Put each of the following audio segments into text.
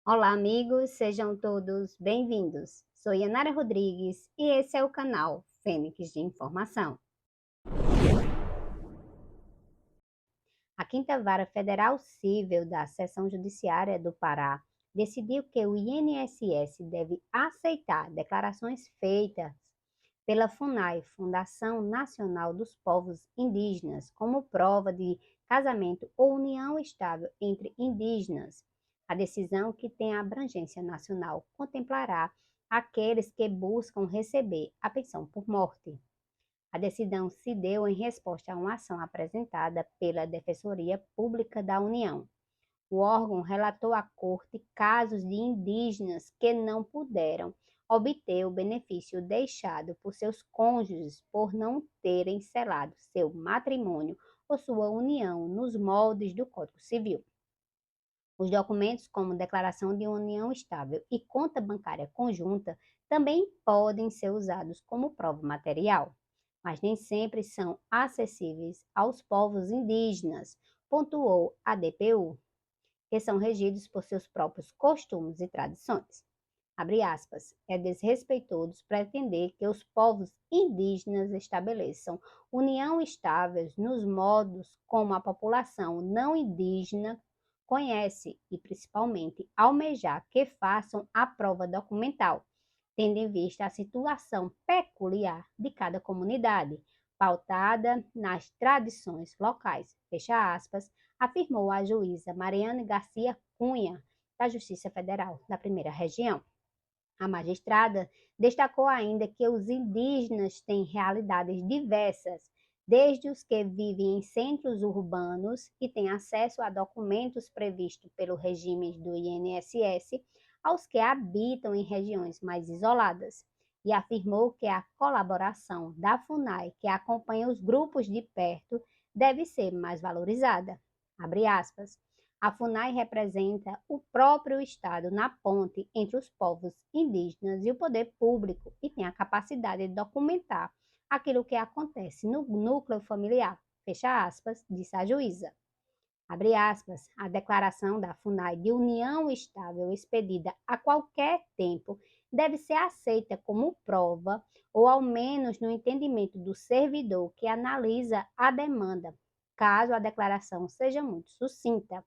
Olá, amigos, sejam todos bem-vindos. Sou Yanara Rodrigues e esse é o canal Fênix de Informação. A Quinta Vara Federal Civil da Seção Judiciária do Pará decidiu que o INSS deve aceitar declarações feitas pela FUNAI, Fundação Nacional dos Povos Indígenas, como prova de casamento ou união estável entre indígenas. A decisão, que tem abrangência nacional, contemplará aqueles que buscam receber a pensão por morte. A decisão se deu em resposta a uma ação apresentada pela Defensoria Pública da União. O órgão relatou à Corte casos de indígenas que não puderam obter o benefício deixado por seus cônjuges por não terem selado seu matrimônio ou sua união nos moldes do Código Civil. Os documentos, como declaração de união estável e conta bancária conjunta, também podem ser usados como prova material, mas nem sempre são acessíveis aos povos indígenas, pontuou a DPU, que são regidos por seus próprios costumes e tradições. Abre aspas, é desrespeitoso pretender que os povos indígenas estabeleçam união estáveis nos modos como a população não indígena conhece e, principalmente, almejar que façam a prova documental, tendo em vista a situação peculiar de cada comunidade, pautada nas tradições locais. Fecha aspas, afirmou a juíza Mariane Garcia Cunha, da Justiça Federal da Primeira Região. A magistrada destacou ainda que os indígenas têm realidades diversas, desde os que vivem em centros urbanos e têm acesso a documentos previstos pelo regime do INSS, aos que habitam em regiões mais isoladas, e afirmou que a colaboração da FUNAI, que acompanha os grupos de perto, deve ser mais valorizada. Abre aspas. A FUNAI representa o próprio Estado na ponte entre os povos indígenas e o poder público e tem a capacidade de documentar aquilo que acontece no núcleo familiar. Fecha aspas, disse a juíza. Abre aspas, a declaração da FUNAI de união estável expedida a qualquer tempo deve ser aceita como prova ou ao menos no entendimento do servidor que analisa a demanda, caso a declaração seja muito sucinta,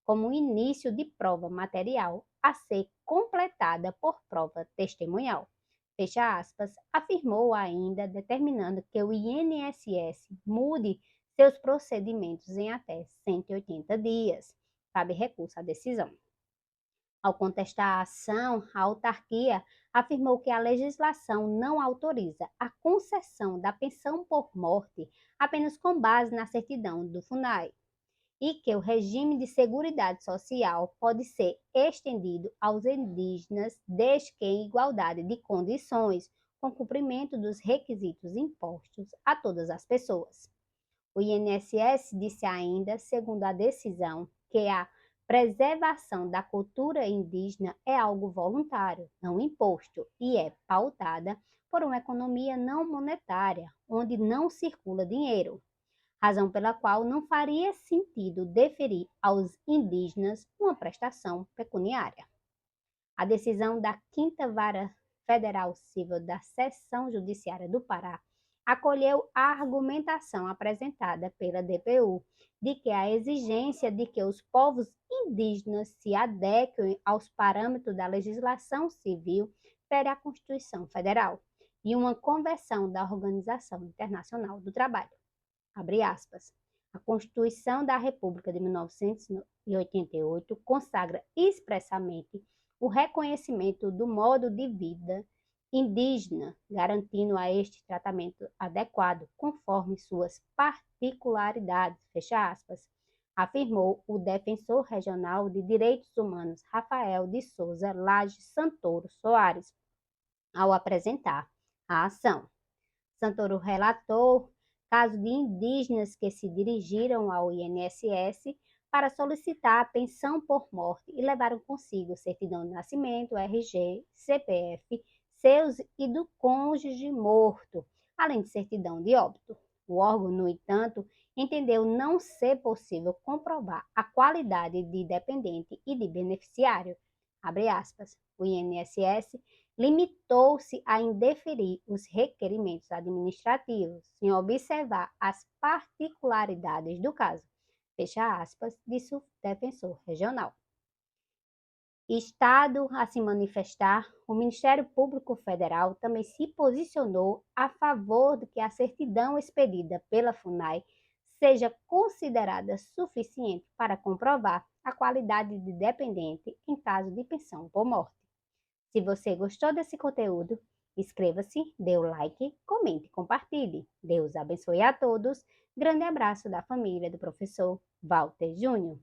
como início de prova material a ser completada por prova testemunhal. Fecha aspas, afirmou ainda, determinando que o INSS mude seus procedimentos em até 180 dias. Cabe recurso à decisão. Ao contestar a ação, a autarquia afirmou que a legislação não autoriza a concessão da pensão por morte apenas com base na certidão do FUNAI e que o regime de seguridade social pode ser estendido aos indígenas desde que em igualdade de condições, com cumprimento dos requisitos impostos a todas as pessoas. O INSS disse ainda, segundo a decisão, que a preservação da cultura indígena é algo voluntário, não imposto, e é pautada por uma economia não monetária, onde não circula dinheiro, razão pela qual não faria sentido deferir aos indígenas uma prestação pecuniária. A decisão da Quinta Vara Federal Civil da Seção Judiciária do Pará acolheu a argumentação apresentada pela DPU de que a exigência de que os povos indígenas se adequem aos parâmetros da legislação civil fere a Constituição Federal e uma convenção da Organização Internacional do Trabalho. Abre aspas. A Constituição da República de 1988 consagra expressamente o reconhecimento do modo de vida indígena, garantindo a este tratamento adequado conforme suas particularidades, fecha aspas, afirmou o defensor regional de direitos humanos Rafael de Souza Laje Santoro Soares, ao apresentar a ação. Santoro relatou caso de indígenas que se dirigiram ao INSS para solicitar a pensão por morte e levaram consigo certidão de nascimento, RG, CPF, seus e do cônjuge morto, além de certidão de óbito. O órgão, no entanto, entendeu não ser possível comprovar a qualidade de dependente e de beneficiário, abre aspas, o INSS limitou-se a indeferir os requerimentos administrativos, sem observar as particularidades do caso, fecha aspas, disse o defensor regional. Estado a se manifestar, o Ministério Público Federal também se posicionou a favor de que a certidão expedida pela FUNAI seja considerada suficiente para comprovar a qualidade de dependente em caso de pensão por morte. Se você gostou desse conteúdo, inscreva-se, dê o like, comente e compartilhe. Deus abençoe a todos. Grande abraço da família do professor Walter Júnior.